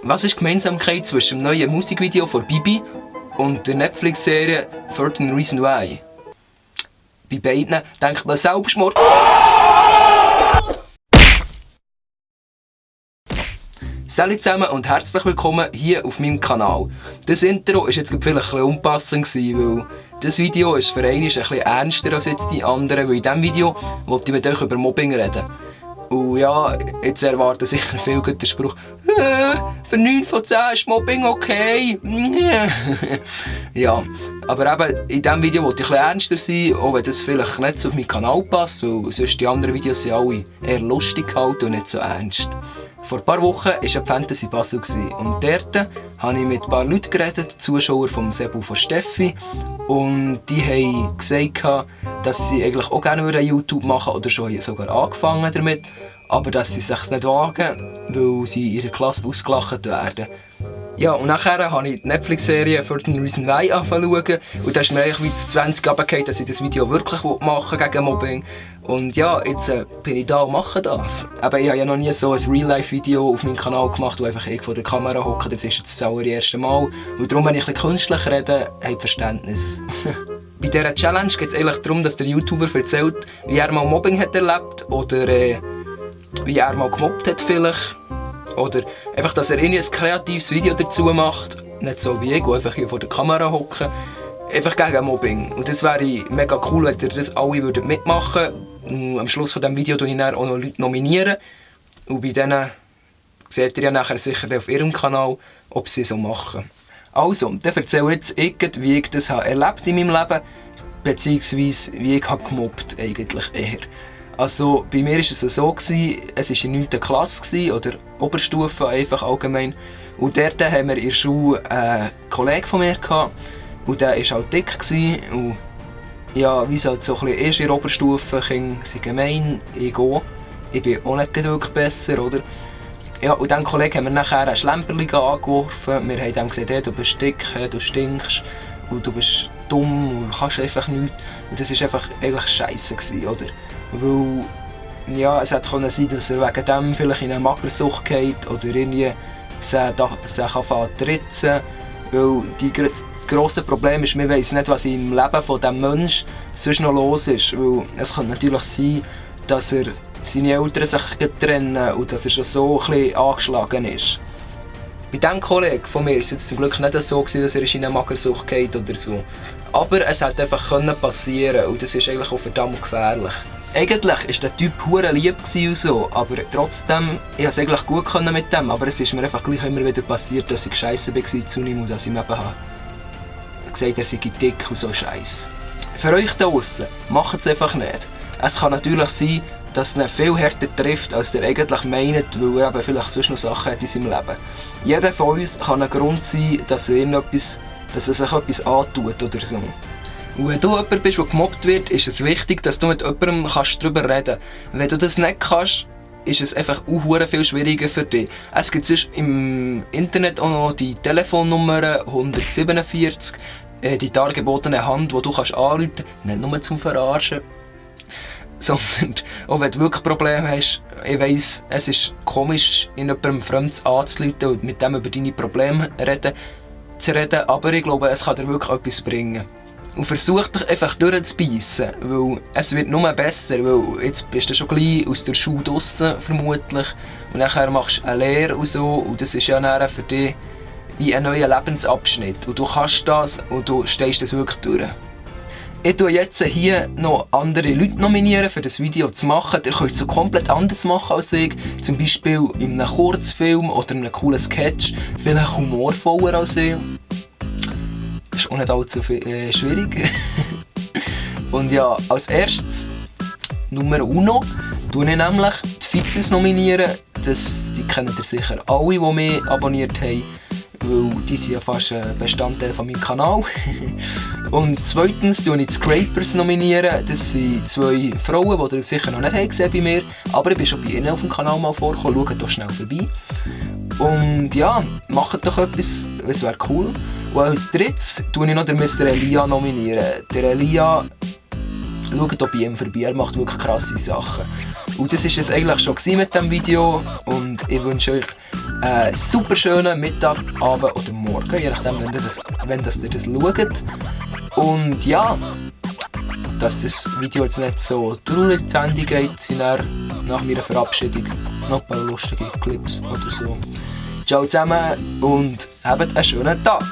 Was ist die Gemeinsamkeit zwischen dem neuen Musikvideo von Bibi und der Netflix-Serie 13 Reasons Why? Bei beiden denkt man Selbstmord. Salut zusammen und herzlich willkommen hier auf meinem Kanal. Das Intro war jetzt vielleicht ein bisschen unpassend, weil das Video ist für einmal ein bisschen ernster als jetzt die anderen, weil in diesem Video wollte ich mit euch über Mobbing reden. Und ja, jetzt erwarten sicher viele den Spruch, für 9 von 10 ist Mobbing okay. Ja, aber eben in diesem Video wollte ich ein bisschen ernster sein, auch wenn das vielleicht nicht so auf meinen Kanal passt, weil sonst die anderen Videos sind alle eher lustig gehalten und nicht so ernst. Vor ein paar Wochen war eine Fantasy Basel und dort habe ich mit ein paar Leuten geredet, Zuschauer vom Sebu von Steffi. Und die haben gesagt, dass sie eigentlich auch gerne YouTube machen würden oder schon sogar angefangen damit, aber dass sie es sich nicht wagen, weil sie in ihrer Klasse ausgelacht werden. Ja, und nachher habe ich die Netflix-Serie 13 Reasons Why angefangen zu schauen. Und da ist mir eigentlich wie zu 20 runtergefallen, dass ich das Video wirklich machen gegen Mobbing. Und ja, jetzt bin ich da und mache das. Aber ich habe ja noch nie so ein Real-Life-Video auf meinem Kanal gemacht, wo einfach ich vor der Kamera hocke. Das ist jetzt das allererste Mal. Und darum, wenn ich ein bisschen künstlich rede, habt Verständnis. Bei dieser Challenge geht es eigentlich darum, dass der YouTuber erzählt, wie er mal Mobbing hat erlebt oder wie er mal gemobbt hat vielleicht. Oder einfach, dass er ein kreatives Video dazu macht, nicht so wie ich, der einfach hier vor der Kamera hocke, einfach gegen Mobbing. Und das wäre mega cool, wenn ihr das alle mitmachen würdet. Und am Schluss von diesem Video nominiere ich dann auch noch Leute nominieren. Und bei denen seht ihr ja nachher sicher auf ihrem Kanal, ob sie so machen. Also, dann erzähle jetzt ich, wie ich das erlebt in meinem Leben, beziehungsweise wie ich gemobbt eigentlich eher. Also bei mir war es so, es war in der 9. Klasse oder Oberstufe einfach allgemein. Und dort hatten wir in der Schule einen Kollegen von mir gehabt, und der war halt dick. Und ja, wie es halt so ein bisschen ist in der Oberstufe, Kinder sind gemein, ich auch. Ich bin auch nicht wirklich besser, oder? Ja, und diesem Kollegen haben wir nachher ein Schlemperli angeworfen. Wir haben ihm gesagt, hey, du bist dick, hey, du stinkst und du bist dumm und du kannst einfach nichts. Und das war einfach eigentlich scheisse, oder? Weil ja, es hätte sein, dass er wegen dem vielleicht in eine Magersucht geht oder irgendwie sich anfängt zu ritzen. Weil das grosse Problem ist, wir wissen nicht, was im Leben von diesem Menschen sonst noch los ist. Weil es könnte natürlich sein, dass seine Eltern sich trennen und dass er schon so ein bisschen angeschlagen ist. Bei diesem Kollegen von mir war es jetzt zum Glück nicht so, dass er in eine Magersucht geht oder so. Aber es hätte einfach passieren und das ist eigentlich auch verdammt gefährlich. Eigentlich war der Typ hure lieb und so, aber trotzdem, ich konnte es eigentlich gut mit dem, aber es ist mir einfach gleich immer wieder passiert, dass ich scheisse war zu ihm und dass ich ihm eben gesagt habe, er sei dick und so Scheiß. Für euch da draussen, macht es einfach nicht. Es kann natürlich sein, dass es ihn viel härter trifft, als er eigentlich meint, weil er eben vielleicht sonst noch Sachen hat in seinem Leben. Jeder von uns kann ein Grund sein, dass er sich etwas antut oder so. Und wenn du jemand bist, der gemobbt wird, ist es wichtig, dass du mit jemandem darüber reden kannst. Wenn du das nicht kannst, ist es einfach auch viel schwieriger für dich. Es gibt sonst im Internet auch noch die Telefonnummer 147, die dargebotene Hand, die du anrufen kannst, nicht nur zum Verarschen, sondern auch wenn du wirklich Probleme hast. Ich weiss, es ist komisch, in jemandem Fremdes anzurufen und mit dem über deine Probleme zu reden, aber ich glaube, es kann dir wirklich etwas bringen. Und versuch dich einfach durchzubeissen, weil es wird nur besser, weil jetzt bist du schon gleich aus der Schule draussen, vermutlich, und nachher machst du eine Lehre und so, und das ist ja dann für dich wie ein neuer Lebensabschnitt. Und du kannst das und du stehst das wirklich durch. Ich tue jetzt hier noch andere Leute nominieren, für das Video zu machen. Ihr könnt es so komplett anders machen als ich. Zum Beispiel in einem Kurzfilm oder in einem coolen Sketch. Vielleicht humorvoller als ich. Das ist auch nicht allzu schwierig. Und ja, als erstes, Nummer 1, tue ich nämlich die Fizis nominieren. Die kennen ihr sicher alle, die mich abonniert haben. Weil die sind ja fast ein Bestandteil von meinem Kanal. Und zweitens nominiere ich die Scrapers. Das sind 2 Frauen, die ihr sicher noch nicht gesehen bei mir. Aber ich bin schon bei ihnen auf dem Kanal mal vorgekommen. Schaut doch schnell vorbei. Und ja, macht doch etwas, es wäre cool. Und als drittes nominiere ich noch den Mr. Elia. Der Elia, schaut doch bei ihm vorbei, er macht wirklich krasse Sachen. Und das war es eigentlich schon mit diesem Video. Und ich wünsche euch einen super schönen Mittag, Abend oder Morgen, je nachdem, wenn ihr das schaut. Und ja, dass das Video jetzt nicht so traurig zu Ende geht, sind nach meiner Verabschiedung noch ein paar lustige Clips oder so. Ciao zusammen und habt einen schönen Tag!